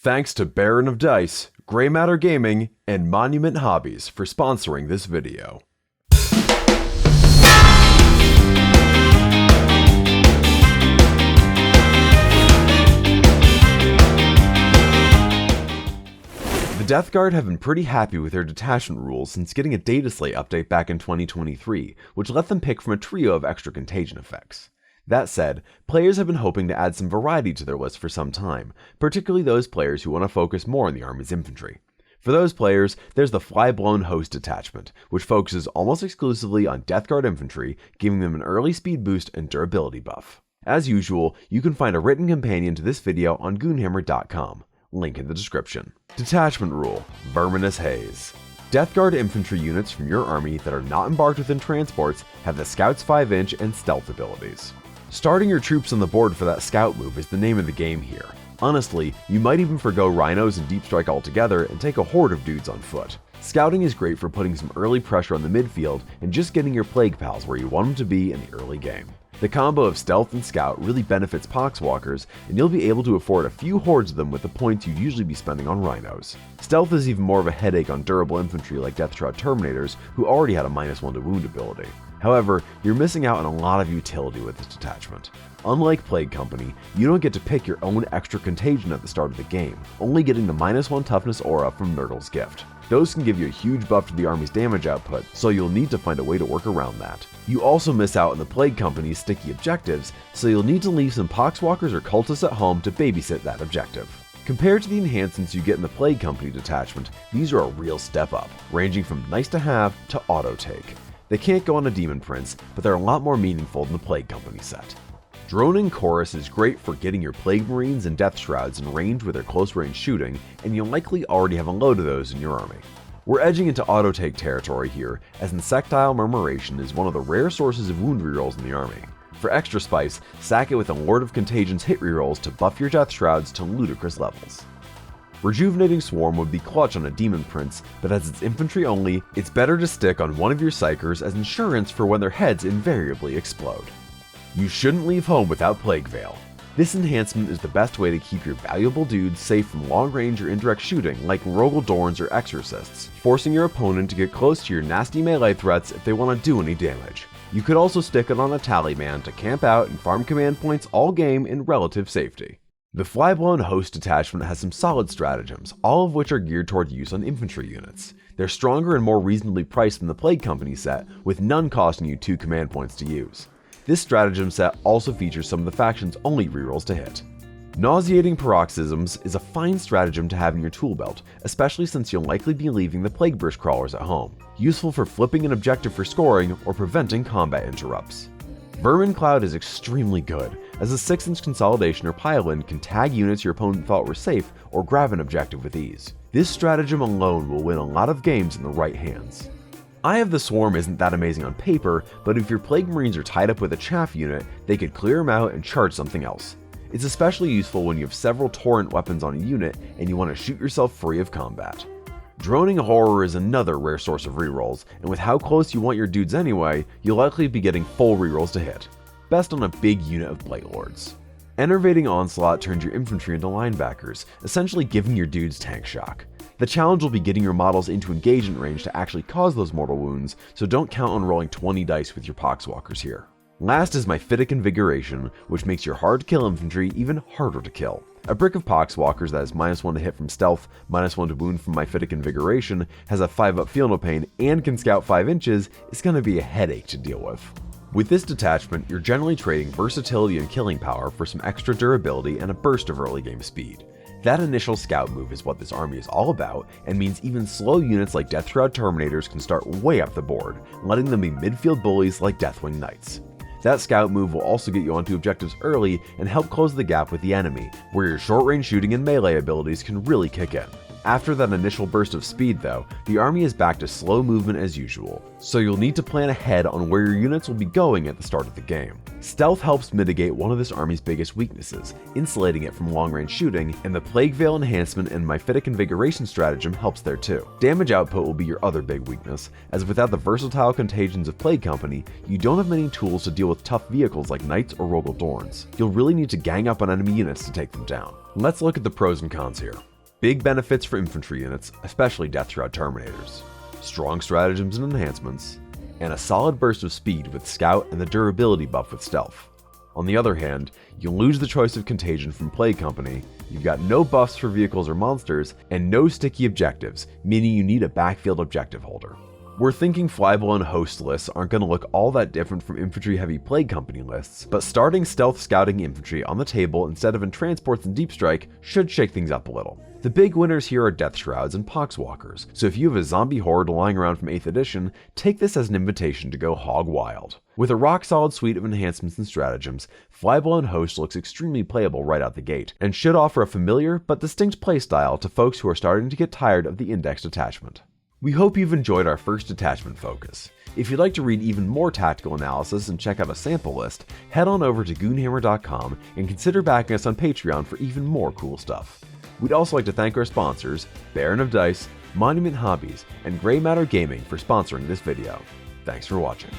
Thanks to Baron of Dice, Grey Matter Gaming, and Monument Hobbies for sponsoring this video. The Death Guard have been pretty happy with their detachment rules since getting a data slate update back in 2023, which let them pick from a trio of extra contagion effects. That said, players have been hoping to add some variety to their list for some time, particularly those players who want to focus more on the Army's infantry. For those players, there's the Flyblown Host Detachment, which focuses almost exclusively on Death Guard infantry, giving them an early speed boost and durability buff. As usual, you can find a written companion to this video on goonhammer.com. Link in the description. Detachment Rule: Verminous Haze. Death Guard infantry units from your army that are not embarked within transports have the Scout's 5-inch and Stealth abilities. Starting your troops on the board for that Scout move is the name of the game here. Honestly, you might even forgo Rhinos and Deep Strike altogether and take a horde of dudes on foot. Scouting is great for putting some early pressure on the midfield and just getting your Plague Pals where you want them to be in the early game. The combo of Stealth and Scout really benefits Poxwalkers, and you'll be able to afford a few hordes of them with the points you'd usually be spending on Rhinos. Stealth is even more of a headache on durable infantry like Death Shroud Terminators, who already had a -1 to wound ability. However, you're missing out on a lot of utility with this detachment. Unlike Plague Company, you don't get to pick your own extra contagion at the start of the game, only getting the -1 toughness aura from Nurtle's Gift. Those can give you a huge buff to the army's damage output, so you'll need to find a way to work around that. You also miss out on the Plague Company's sticky objectives, so you'll need to leave some Poxwalkers or Cultists at home to babysit that objective. Compared to the enhancements you get in the Plague Company detachment, these are a real step up, ranging from nice to have to auto take. They can't go on a Demon Prince, but they're a lot more meaningful than the Plague Company set. Droning Chorus is great for getting your Plague Marines and Death Shrouds in range with their close range shooting, and you'll likely already have a load of those in your army. We're edging into auto-take territory here, as Insectile Murmuration is one of the rare sources of wound rerolls in the army. For extra spice, sack it with a Lord of Contagion's hit rerolls to buff your Death Shrouds to ludicrous levels. Rejuvenating Swarm would be clutch on a Demon Prince, but as it's infantry only, it's better to stick on one of your Psychers as insurance for when their heads invariably explode. You shouldn't leave home without Plague Veil. This enhancement is the best way to keep your valuable dudes safe from long range or indirect shooting like Rogel Dorns or Exorcists, forcing your opponent to get close to your nasty melee threats if they want to do any damage. You could also stick it on a Tallyman to camp out and farm command points all game in relative safety. The Flyblown Host Detachment has some solid stratagems, all of which are geared toward use on infantry units. They're stronger and more reasonably priced than the Plague Company set, with none costing you 2 command points to use. This stratagem set also features some of the faction's only rerolls to hit. Nauseating Paroxysms is a fine stratagem to have in your tool belt, especially since you'll likely be leaving the Plague Burst Crawlers at home, useful for flipping an objective for scoring or preventing combat interrupts. Vermin Cloud is extremely good, as a 6-inch consolidation or pile-in can tag units your opponent thought were safe or grab an objective with ease. This stratagem alone will win a lot of games in the right hands. Eye of the Swarm isn't that amazing on paper, but if your Plague Marines are tied up with a chaff unit, they could clear them out and charge something else. It's especially useful when you have several torrent weapons on a unit and you want to shoot yourself free of combat. Droning Horror is another rare source of rerolls, and with how close you want your dudes anyway, you'll likely be getting full rerolls to hit. Best on a big unit of Blight Lords. Enervating Onslaught turns your infantry into linebackers, essentially giving your dudes tank shock. The challenge will be getting your models into engagement range to actually cause those mortal wounds, so don't count on rolling 20 dice with your Poxwalkers here. Last is Myphitic Invigoration, which makes your hard-to-kill infantry even harder to kill. A brick of Poxwalkers that is -1 to hit from Stealth, -1 to wound from Myphitic Invigoration, has a 5-up Feel No Pain, and can scout 5 inches, is going to be a headache to deal with. With this detachment, you're generally trading versatility and killing power for some extra durability and a burst of early game speed. That initial scout move is what this army is all about, and means even slow units like Death Shroud Terminators can start way up the board, letting them be midfield bullies like Deathwing Knights. That scout move will also get you onto objectives early and help close the gap with the enemy, where your short range shooting and melee abilities can really kick in. After that initial burst of speed though, the army is back to slow movement as usual, so you'll need to plan ahead on where your units will be going at the start of the game. Stealth helps mitigate one of this army's biggest weaknesses, insulating it from long-range shooting, and the Plague Veil enhancement and Myphitic Invigoration stratagem helps there too. Damage output will be your other big weakness, as without the versatile contagions of Plague Company, you don't have many tools to deal with tough vehicles like Knights or Rogel Dorns. You'll really need to gang up on enemy units to take them down. Let's look at the pros and cons here. Big benefits for infantry units, especially Death Shroud Terminators. Strong stratagems and enhancements, and a solid burst of speed with Scout and the durability buff with Stealth. On the other hand, you lose the choice of contagion from Plague Company, you've got no buffs for vehicles or monsters, and no sticky objectives, meaning you need a backfield objective holder. We're thinking Flyblown Host lists aren't going to look all that different from infantry-heavy Plague Company lists, but starting stealth scouting infantry on the table instead of in transports and deep strike should shake things up a little. The big winners here are Death Shrouds and Poxwalkers, so if you have a zombie horde lying around from 8th edition, take this as an invitation to go hog wild. With a rock-solid suite of enhancements and stratagems, Flyblown Host looks extremely playable right out the gate, and should offer a familiar but distinct playstyle to folks who are starting to get tired of the indexed detachment. We hope you've enjoyed our first detachment focus. If you'd like to read even more tactical analysis and check out a sample list, head on over to goonhammer.com and consider backing us on Patreon for even more cool stuff. We'd also like to thank our sponsors, Baron of Dice, Monument Hobbies, and Grey Matter Gaming for sponsoring this video. Thanks for watching.